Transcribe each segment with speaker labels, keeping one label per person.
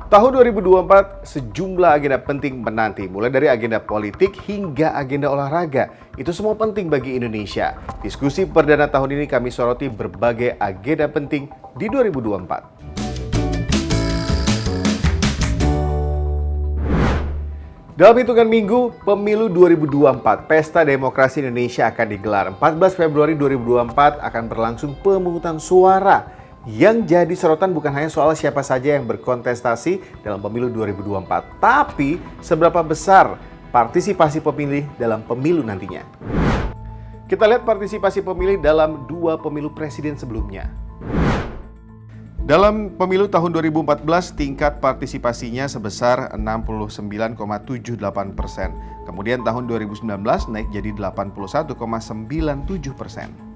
Speaker 1: Tahun 2024 sejumlah agenda penting menanti, mulai dari agenda politik hingga agenda olahraga. Itu semua penting bagi Indonesia. Diskusi perdana tahun ini kami soroti berbagai agenda penting di 2024. Dalam hitungan minggu, pemilu 2024, Pesta Demokrasi Indonesia akan digelar. 14 Februari 2024 akan berlangsung pemungutan suara. Yang jadi sorotan bukan hanya soal siapa saja yang berkontestasi dalam pemilu 2024, tapi seberapa besar partisipasi pemilih dalam pemilu nantinya. Kita lihat partisipasi pemilih dalam dua pemilu presiden sebelumnya. Dalam pemilu tahun 2014, tingkat partisipasinya sebesar 69,78%. Kemudian tahun 2019 naik jadi 81,97%.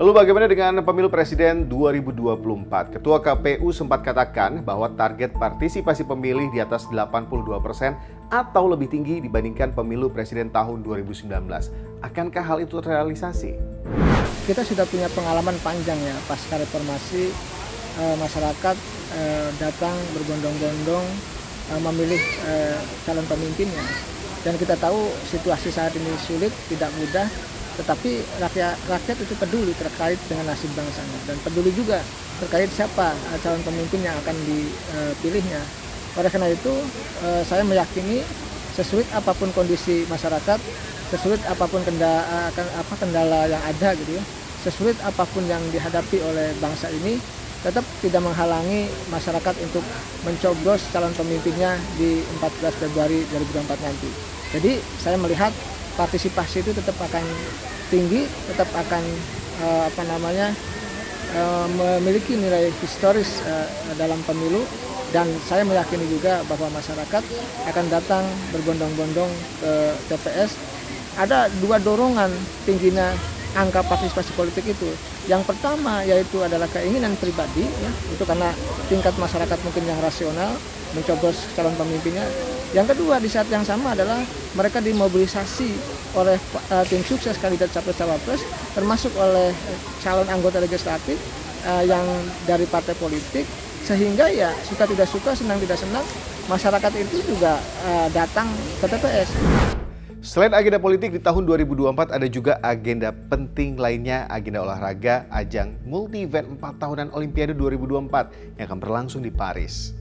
Speaker 1: Lalu bagaimana dengan pemilu presiden 2024? Ketua KPU sempat katakan bahwa target partisipasi pemilih di atas 82% atau lebih tinggi dibandingkan pemilu presiden tahun 2019. Akankah hal itu terrealisasi?
Speaker 2: Kita sudah punya pengalaman panjang ya, pasca reformasi masyarakat datang berbondong-bondong memilih calon pemimpinnya. Dan kita tahu situasi saat ini sulit, tidak mudah, tetapi rakyat itu peduli terkait dengan nasib bangsanya dan peduli juga terkait siapa calon pemimpin yang akan dipilihnya. Oleh karena itu saya meyakini sesulit apapun kondisi masyarakat, sesulit apapun kendala yang ada gitu ya, sesulit apapun yang dihadapi oleh bangsa ini, tetap tidak menghalangi masyarakat untuk mencoblos calon pemimpinnya di 14 Februari 2024 nanti. Jadi saya melihat partisipasi itu tetap akan tinggi, tetap akan memiliki nilai historis dalam pemilu, dan saya meyakini juga bahwa masyarakat akan datang berbondong-bondong ke TPS. Ada dua dorongan tingginya angka partisipasi politik itu. Yang pertama yaitu adalah keinginan pribadi, ya, itu karena tingkat masyarakat mungkin yang rasional mencoblos calon pemimpinnya. Yang kedua di saat yang sama adalah mereka dimobilisasi oleh tim sukses kandidat capres-cawapres, termasuk oleh calon anggota legislatif yang dari partai politik, sehingga ya suka tidak suka, senang tidak senang, masyarakat itu juga datang ke TPS.
Speaker 1: Selain agenda politik di tahun 2024 ada juga agenda penting lainnya, agenda olahraga ajang multi-event 4 tahunan Olimpiade 2024 yang akan berlangsung di Paris.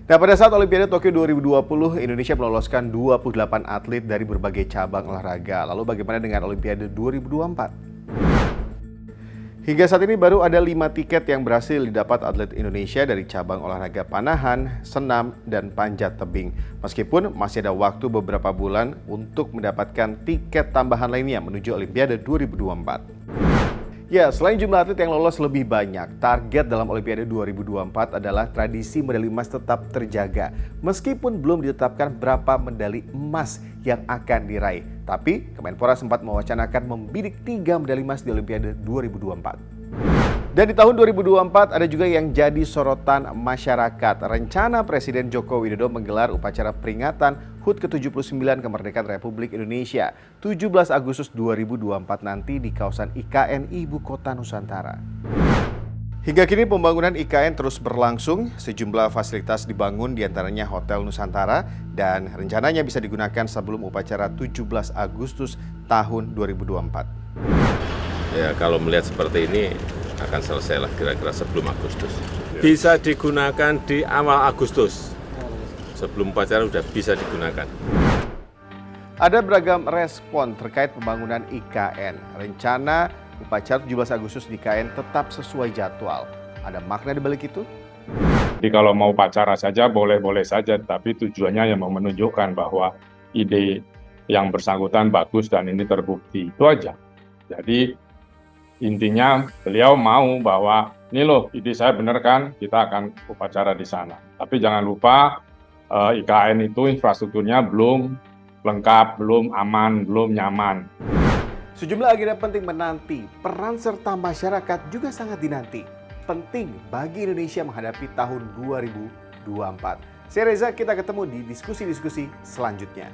Speaker 1: Nah, pada saat Olimpiade Tokyo 2020, Indonesia meloloskan 28 atlet dari berbagai cabang olahraga. Lalu bagaimana dengan Olimpiade 2024? Hingga saat ini baru ada 5 tiket yang berhasil didapat atlet Indonesia dari cabang olahraga panahan, senam, dan panjat tebing. Meskipun masih ada waktu beberapa bulan untuk mendapatkan tiket tambahan lainnya menuju Olimpiade 2024. Ya, selain jumlah atlet yang lolos lebih banyak, target dalam Olimpiade 2024 adalah tradisi medali emas tetap terjaga. Meskipun belum ditetapkan berapa medali emas yang akan diraih. Tapi, Kemenpora sempat mewacanakan membidik 3 medali emas di Olimpiade 2024. Dan di tahun 2024 ada juga yang jadi sorotan masyarakat. Rencana Presiden Joko Widodo menggelar upacara peringatan HUT ke-79 Kemerdekaan Republik Indonesia 17 Agustus 2024 nanti di kawasan IKN Ibu Kota Nusantara. Hingga kini pembangunan IKN terus berlangsung, sejumlah fasilitas dibangun diantaranya Hotel Nusantara dan rencananya bisa digunakan sebelum upacara 17 Agustus tahun 2024.
Speaker 3: Ya, kalau melihat seperti ini akan selesai lah kira-kira sebelum Agustus. Bisa digunakan di awal Agustus. Sebelum upacara sudah bisa digunakan.
Speaker 1: Ada beragam respon terkait pembangunan IKN. Rencana upacara 17 Agustus di IKN tetap sesuai jadwal. Ada makna di balik itu?
Speaker 4: Jadi kalau mau upacara saja boleh-boleh saja, tapi tujuannya yang mau menunjukkan bahwa ide yang bersangkutan bagus dan ini terbukti. Itu aja. Jadi intinya beliau mau bahwa ini loh ide saya benar kan, kita akan upacara di sana. Tapi jangan lupa IKN itu infrastrukturnya belum lengkap, belum aman, belum nyaman.
Speaker 1: Sejumlah agenda penting menanti, peran serta masyarakat juga sangat dinanti. Penting bagi Indonesia menghadapi tahun 2024. Saya Reza, kita ketemu di diskusi-diskusi selanjutnya.